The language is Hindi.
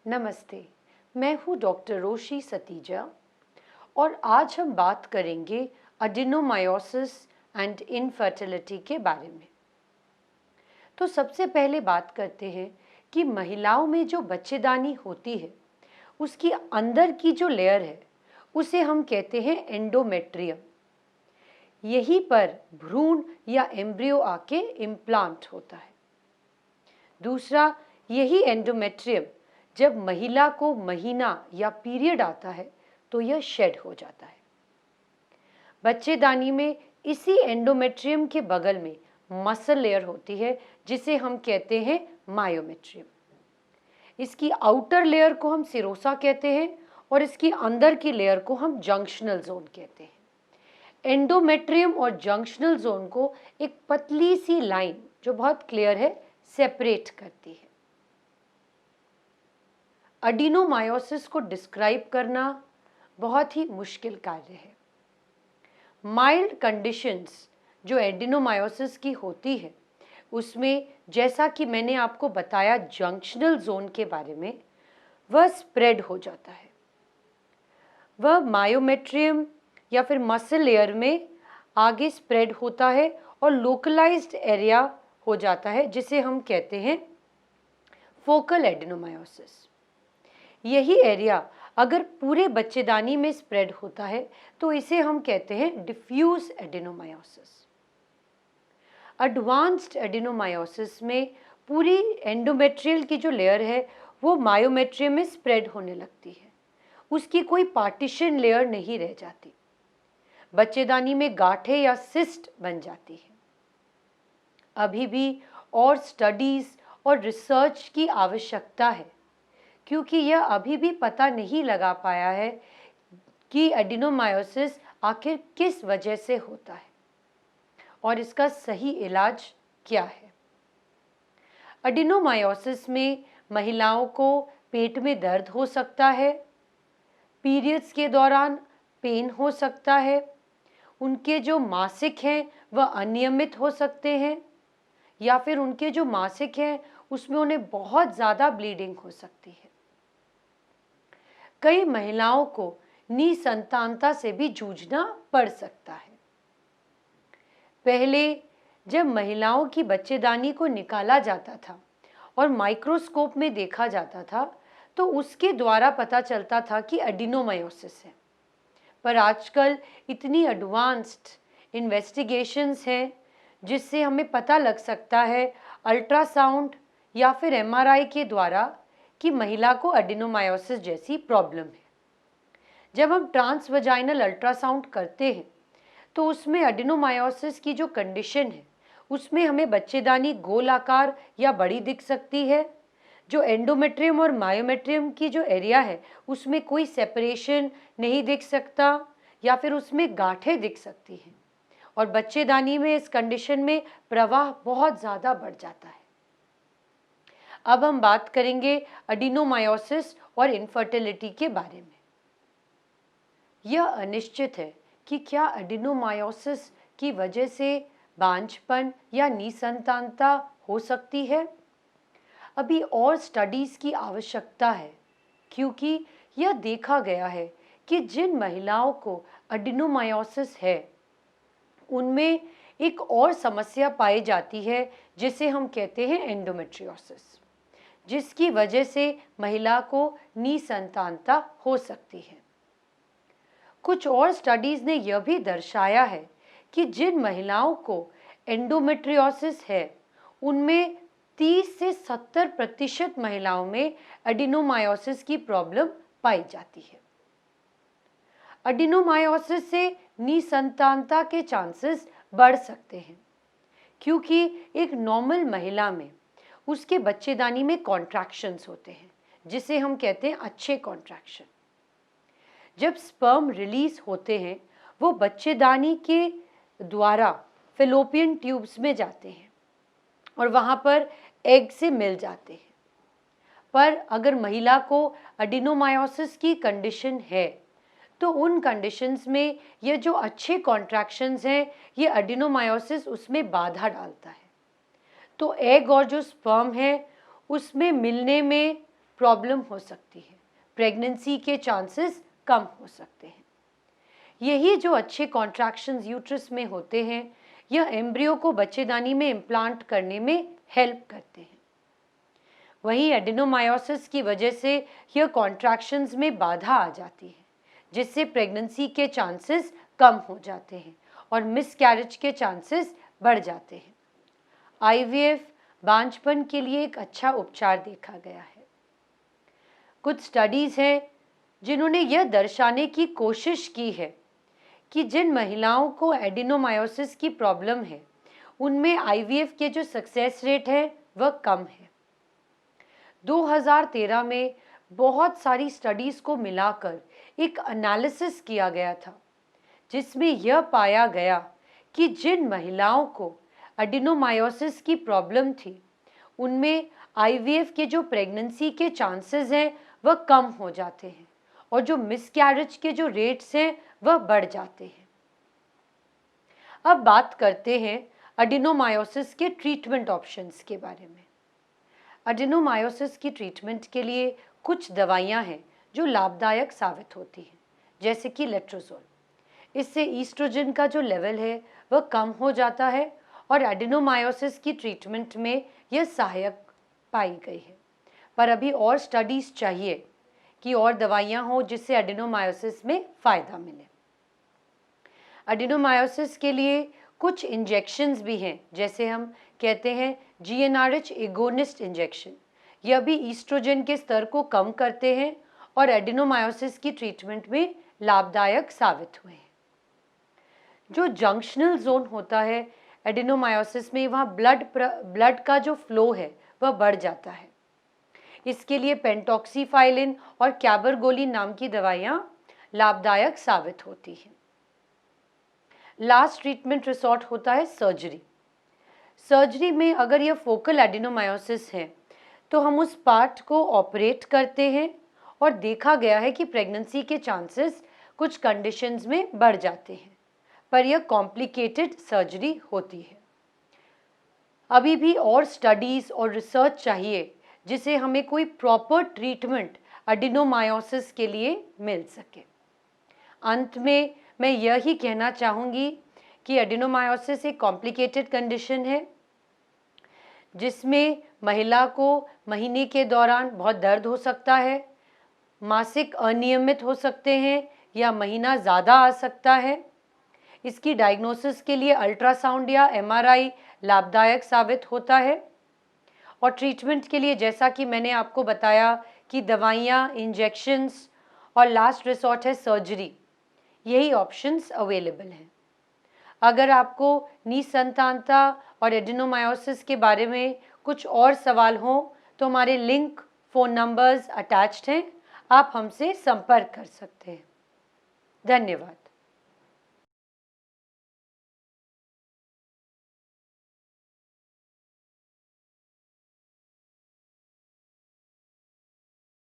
नमस्ते, मैं हूँ डॉक्टर रोशी सतीजा और आज हम बात करेंगे एडिनोमायोसिस एंड इनफर्टिलिटी के बारे में। तो सबसे पहले बात करते हैं कि महिलाओं में जो बच्चेदानी होती है उसकी अंदर की जो लेयर है उसे हम कहते हैं एंडोमेट्रियम। यहीं पर भ्रूण या एम्ब्रियो आके इम्प्लांट होता है। दूसरा, यही एंडोमेट्रियम जब महिला को महीना या पीरियड आता है तो यह शेड हो जाता है। बच्चेदानी में इसी एंडोमेट्रियम के बगल में मसल लेयर होती है जिसे हम कहते हैं मायोमेट्रियम। इसकी आउटर लेयर को हम सिरोसा कहते हैं और इसकी अंदर की लेयर को हम जंक्शनल जोन कहते हैं। एंडोमेट्रियम और जंक्शनल जोन को एक पतली सी लाइन जो बहुत क्लियर है सेपरेट करती है। एडिनोमायोसिस को डिस्क्राइब करना बहुत ही मुश्किल कार्य है। माइल्ड कंडीशंस जो एडिनोमायोसिस की होती है उसमें, जैसा कि मैंने आपको बताया जंक्शनल जोन के बारे में, वह स्प्रेड हो जाता है। वह मायोमेट्रियम या फिर मसल लेयर में आगे स्प्रेड होता है और लोकलाइज्ड एरिया हो जाता है जिसे हम कहते हैं फोकल एडिनोमायोसिस। यही एरिया अगर पूरे बच्चेदानी में स्प्रेड होता है तो इसे हम कहते हैं डिफ्यूज एडिनोमायोसिस। एडवांस्ड एडिनोमायोसिस में पूरी एंडोमेट्रियल की जो लेयर है वो मायोमेट्रियम में स्प्रेड होने लगती है, उसकी कोई पार्टीशन लेयर नहीं रह जाती। बच्चेदानी में गांठें या सिस्ट बन जाती है। अभी भी और स्टडीज और रिसर्च की आवश्यकता है क्योंकि यह अभी भी पता नहीं लगा पाया है कि एडिनोमायोसिस आखिर किस वजह से होता है और इसका सही इलाज क्या है। एडिनोमायोसिस में महिलाओं को पेट में दर्द हो सकता है, पीरियड्स के दौरान पेन हो सकता है, उनके जो मासिक हैं वह अनियमित हो सकते हैं या फिर उनके जो मासिक हैं उसमें उन्हें बहुत ज़्यादा ब्लीडिंग हो सकती है। कई महिलाओं को निसंतानता से भी जूझना पड़ सकता है। पहले जब महिलाओं की बच्चेदानी को निकाला जाता था और माइक्रोस्कोप में देखा जाता था तो उसके द्वारा पता चलता था कि एडिनोमायोसिस है। पर आजकल इतनी एडवांस्ड इन्वेस्टिगेशंस हैं जिससे हमें पता लग सकता है अल्ट्रासाउंड या फिर एमआरआई के द्वारा कि महिला को एडिनोमायोसिस जैसी प्रॉब्लम है। जब हम ट्रांसवजाइनल अल्ट्रासाउंड करते हैं तो उसमें एडिनोमायोसिस की जो कंडीशन है उसमें हमें बच्चेदानी गोल आकार या बड़ी दिख सकती है। जो एंडोमेट्रियम और मायोमेट्रियम की जो एरिया है उसमें कोई सेपरेशन नहीं दिख सकता या फिर उसमें गांठें दिख सकती हैं और बच्चेदानी में इस कंडीशन में प्रवाह बहुत ज़्यादा बढ़ जाता है। अब हम बात करेंगे एडिनोमायोसिस और इनफर्टिलिटी के बारे में। यह अनिश्चित है कि क्या एडिनोमायोसिस की वजह से बांझपन या निसंतानता हो सकती है। अभी और स्टडीज की आवश्यकता है क्योंकि यह देखा गया है कि जिन महिलाओं को एडिनोमायोसिस है उनमें एक और समस्या पाई जाती है जिसे हम कहते हैं एंडोमेट्रियोसिस, जिसकी वजह से महिला को निसंतानता हो सकती है। कुछ और स्टडीज ने यह भी दर्शाया है कि जिन महिलाओं को एंडोमेट्रियोसिस है उनमें 30 से 70% महिलाओं में एडिनोमायोसिस की प्रॉब्लम पाई जाती है। एडिनोमायोसिस से निसंतानता के चांसेस बढ़ सकते हैं क्योंकि एक नॉर्मल महिला में उसके बच्चेदानी में कॉन्ट्रैक्शंस होते हैं जिसे हम कहते हैं अच्छे कॉन्ट्रैक्शन। जब स्पर्म रिलीज होते हैं वो बच्चेदानी के द्वारा फेलोपियन ट्यूब्स में जाते हैं और वहाँ पर एग से मिल जाते हैं। पर अगर महिला को एडिनोमायोसिस की कंडीशन है तो उन कंडीशंस में ये जो अच्छे कॉन्ट्रैक्शंस हैं ये एडिनोमायोसिस उसमें बाधा डालता है। तो एग और जो स्पर्म है उसमें मिलने में प्रॉब्लम हो सकती है, प्रेगनेंसी के चांसेस कम हो सकते हैं। यही जो अच्छे कॉन्ट्रैक्शंस यूट्रस में होते हैं, यह एम्ब्रियो को बच्चेदानी में इम्प्लांट करने में हेल्प करते हैं। वहीं एडिनोमायोसिस की वजह से यह कॉन्ट्रैक्शंस में बाधा आ जाती है, जिससे प्रेगनेंसी के चांसेस कम हो जाते हैं और मिसकैरेज के चांसेस बढ़ जाते हैं। आईवीएफ बांझपन के लिए एक अच्छा उपचार देखा गया है। कुछ स्टडीज हैं जिन्होंने यह दर्शाने की कोशिश की है कि जिन महिलाओं को एडिनोमायोसिस की प्रॉब्लम है, उनमें आईवीएफ के जो सक्सेस रेट है वह कम है। 2013 में बहुत सारी स्टडीज को मिलाकर एक एनालिसिस किया गया था, जिसमें यह पाया गया कि जिन महिलाओं को एडिनोमायोसिस की प्रॉब्लम थी, उनमें आईवीएफ के जो प्रेगनेंसी के चांसेस हैं वह कम हो जाते हैं और जो मिसकैरेज के जो रेट्स हैं वह बढ़ जाते हैं। अब बात करते हैं एडिनोमायोसिस के ट्रीटमेंट ऑप्शंस के बारे में। एडिनोमायोसिस की ट्रीटमेंट के लिए कुछ दवाइयां हैं जो लाभदायक साबित होती हैं, जैसे कि लेट्रोजोल। इससे ईस्ट्रोजन का जो लेवल है वह कम हो जाता है और एडिनोमायोसिस की ट्रीटमेंट में यह सहायक पाई गई है। पर अभी और स्टडीज चाहिए कि और दवाइयां हो जिससे एडिनोमायोसिस में फ़ायदा मिले। एडिनोमायोसिस के लिए कुछ इंजेक्शंस भी हैं, जैसे हम कहते हैं जीएनआरएच एगोनिस्ट इंजेक्शन। यह भी ईस्ट्रोजन के स्तर को कम करते हैं और एडिनोमायोसिस की ट्रीटमेंट में लाभदायक साबित हुए हैं। जो जंक्शनल जोन होता है एडिनोमायोसिस में, वहाँ ब्लड का जो फ्लो है वह बढ़ जाता है। इसके लिए पेंटॉक्सीफाइलिन और कैबरगोलिन नाम की दवाइयाँ लाभदायक साबित होती हैं। लास्ट ट्रीटमेंट रिसोर्ट होता है सर्जरी। सर्जरी में अगर यह फोकल एडिनोमायोसिस है तो हम उस पार्ट को ऑपरेट करते हैं और देखा गया है कि प्रेगनेंसी के चांसेस कुछ कंडीशंस में बढ़ जाते हैं, पर यह कॉम्प्लिकेटेड सर्जरी होती है। अभी भी और स्टडीज़ और रिसर्च चाहिए जिसे हमें कोई प्रॉपर ट्रीटमेंट एडिनोमायोसिस के लिए मिल सके। अंत में मैं यही कहना चाहूँगी कि एडिनोमायोसिस एक कॉम्प्लिकेटेड कंडीशन है जिसमें महिला को महीने के दौरान बहुत दर्द हो सकता है, मासिक अनियमित हो सकते हैं या महीना ज़्यादा आ सकता है। इसकी डायग्नोसिस के लिए अल्ट्रासाउंड या एमआरआई लाभदायक साबित होता है और ट्रीटमेंट के लिए जैसा कि मैंने आपको बताया कि दवाइयाँ, इंजेक्शंस और लास्ट रिसोर्ट है सर्जरी, यही ऑप्शंस अवेलेबल हैं। अगर आपको निसंतानता और एडिनोमायोसिस के बारे में कुछ और सवाल हो तो हमारे लिंक, फ़ोन नंबर्स अटैच्ड हैं, आप हमसे संपर्क कर सकते हैं। धन्यवाद।